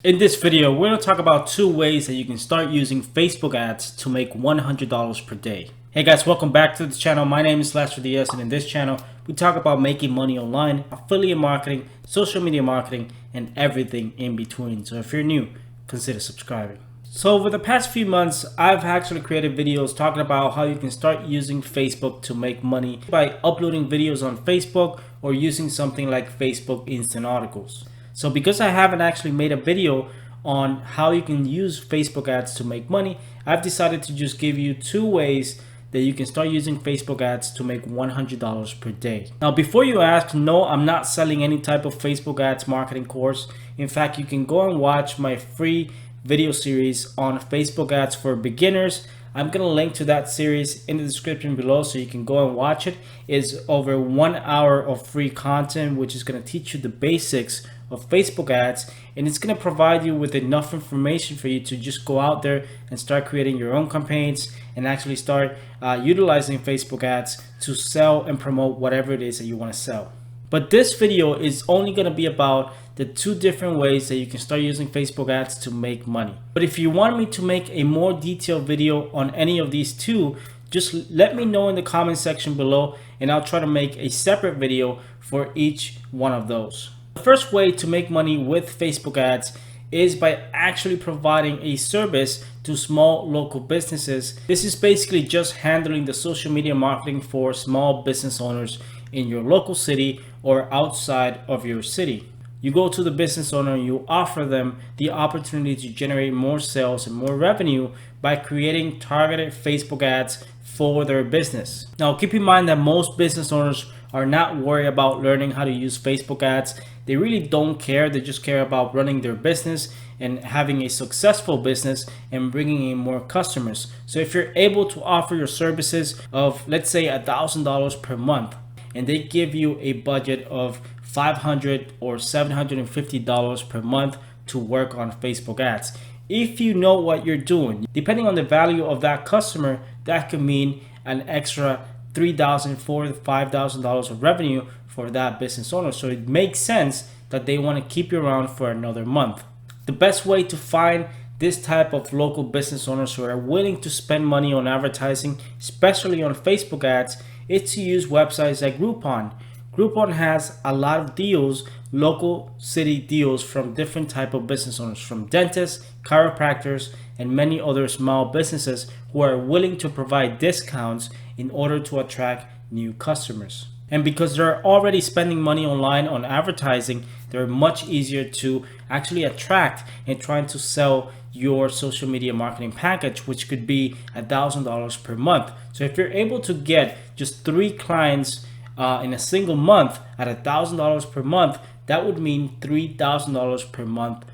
In this video, we're going to talk about 2 ways that you can start using Facebook ads to make $100 per day. Hey guys, welcome back to the channel. My name is Lester Diaz, and in this channel, we talk about making money online, affiliate marketing, social media marketing, and everything in between. So if you're new, consider subscribing. So over the past few months, I've actually created videos talking about how you can start using Facebook to make money by uploading videos on Facebook or using something like Facebook Instant Articles. So because I haven't actually made a video on how you can use Facebook ads to make money, I've decided to just give you 2 ways that you can start using Facebook ads to make $100 per day. Now, before you ask, no, I'm not selling any type of Facebook ads marketing course. In fact, you can go and watch my free video series on Facebook ads for beginners. I'm going to link to that series in the description below so you can go and watch it. It's over 1 hour of free content, which is going to teach you the basics of Facebook ads, and it's going to provide you with enough information for you to just go out there and start creating your own campaigns and actually start utilizing Facebook ads to sell and promote whatever it is that you want to sell. But this video is only going to be about the 2 different ways that you can start using Facebook ads to make money. But if you want me to make a more detailed video on any of these 2, just let me know in the comment section below, and I'll try to make a separate video for each one of those. The first way to make money with Facebook ads is by actually providing a service to small local businesses. This is basically just handling the social media marketing for small business owners in your local city or outside of your city. You go to the business owner and you offer them the opportunity to generate more sales and more revenue by creating targeted Facebook ads for their business. Now, keep in mind that most business owners are not worried about learning how to use Facebook ads. They really don't care. They just care about running their business and having a successful business and bringing in more customers. So if you're able to offer your services of, let's say, $1,000 per month, and they give you a budget of $500 or $750 per month to work on Facebook ads. If you know what you're doing, depending on the value of that customer, that could mean an extra $3,000, $4,000, $5,000 of revenue for that business owner. So it makes sense that they want to keep you around for another month. The best way to find this type of local business owners who are willing to spend money on advertising, especially on Facebook ads, is to use websites like Groupon. Groupon has a lot of deals, local city deals from different type of business owners, from dentists, chiropractors, and many other small businesses who are willing to provide discounts in order to attract new customers. And because they're already spending money online on advertising, they're much easier to actually attract and trying to sell your social media marketing package, which could be $1,000 per month. So if you're able to get just 3 clients in a single month at $1,000 per month, that would mean $3,000 per month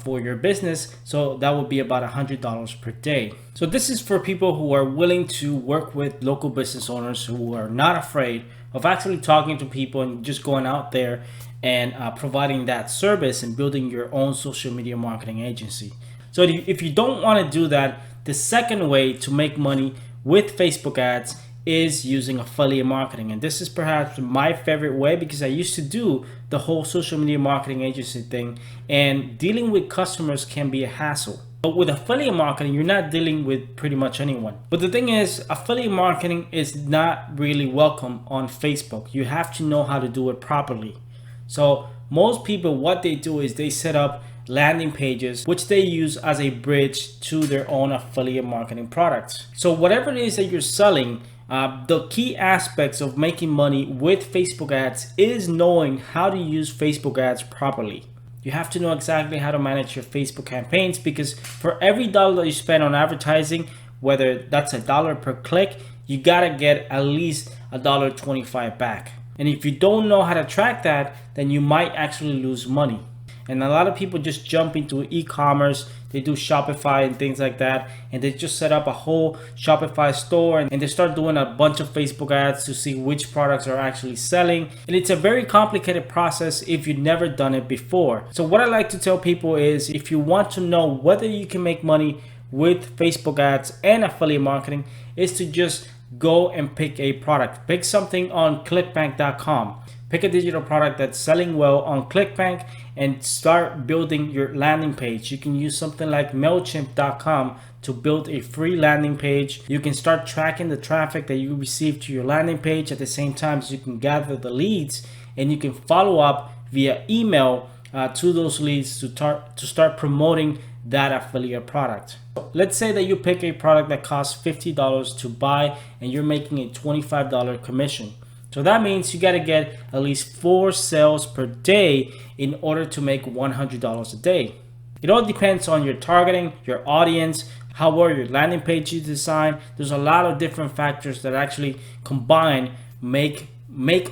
for your business. So that would be about $100 per day. So this is for people who are willing to work with local business owners who are not afraid of actually talking to people and just going out there and providing that service and building your own social media marketing agency. So if you don't want to do that, the second way to make money with Facebook ads is using affiliate marketing. And this is perhaps my favorite way because I used to do the whole social media marketing agency thing, and dealing with customers can be a hassle. But with affiliate marketing, you're not dealing with pretty much anyone. But the thing is, affiliate marketing is not really welcome on Facebook. You have to know how to do it properly. So most people, what they do is they set up landing pages which they use as a bridge to their own affiliate marketing products. So whatever it is that you're selling, the key aspects of making money with Facebook ads is knowing how to use Facebook ads properly. You have to know exactly how to manage your Facebook campaigns, because for every dollar that you spend on advertising, whether that's $1 per click, you gotta get at least $1.25 back. And if you don't know how to track that, then you might actually lose money. And a lot of people just jump into e-commerce. They do Shopify and things like that, and they just set up a whole Shopify store and they start doing a bunch of Facebook ads to see which products are actually selling. And it's a very complicated process if you've never done it before. So what I like to tell people is, if you want to know whether you can make money with Facebook ads and affiliate marketing, is to just go and pick a product. Pick something on clickbank.com. Pick a digital product that's selling well on ClickBank and start building your landing page. You can use something like MailChimp.com to build a free landing page. You can start tracking the traffic that you receive to your landing page. At the same time, you can gather the leads and you can follow up via email to those leads to start promoting that affiliate product. Let's say that you pick a product that costs $50 to buy and you're making a $25 commission. So that means you got to get at least 4 sales per day in order to make $100 a day. It all depends on your targeting, your audience, how well your landing page you design. There's a lot of different factors that actually combine make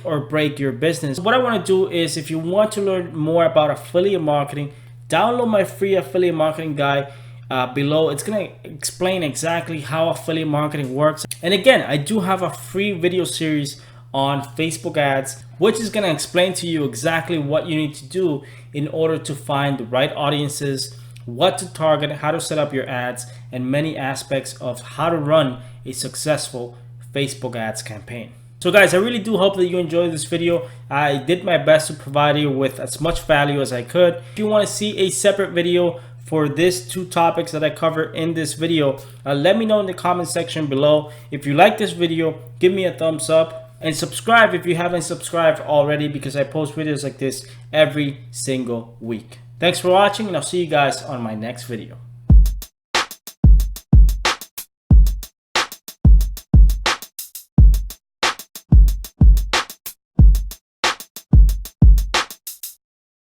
or break your business. What I want to do is, if you want to learn more about affiliate marketing, download my free affiliate marketing guide below. It's going to explain exactly how affiliate marketing works. And again, I do have a free video series on Facebook ads, which is going to explain to you exactly what you need to do in order to find the right audiences, what to target, how to set up your ads, and many aspects of how to run a successful Facebook ads campaign. So guys, I really do hope that you enjoyed this video. I did my best to provide you with as much value as I could. If you want to see a separate video for these 2 topics that I cover in this video, let me know in the comment section below. If you like this video, give me a thumbs up and subscribe if you haven't subscribed already, because I post videos like this every single week. Thanks for watching, and I'll see you guys on my next video.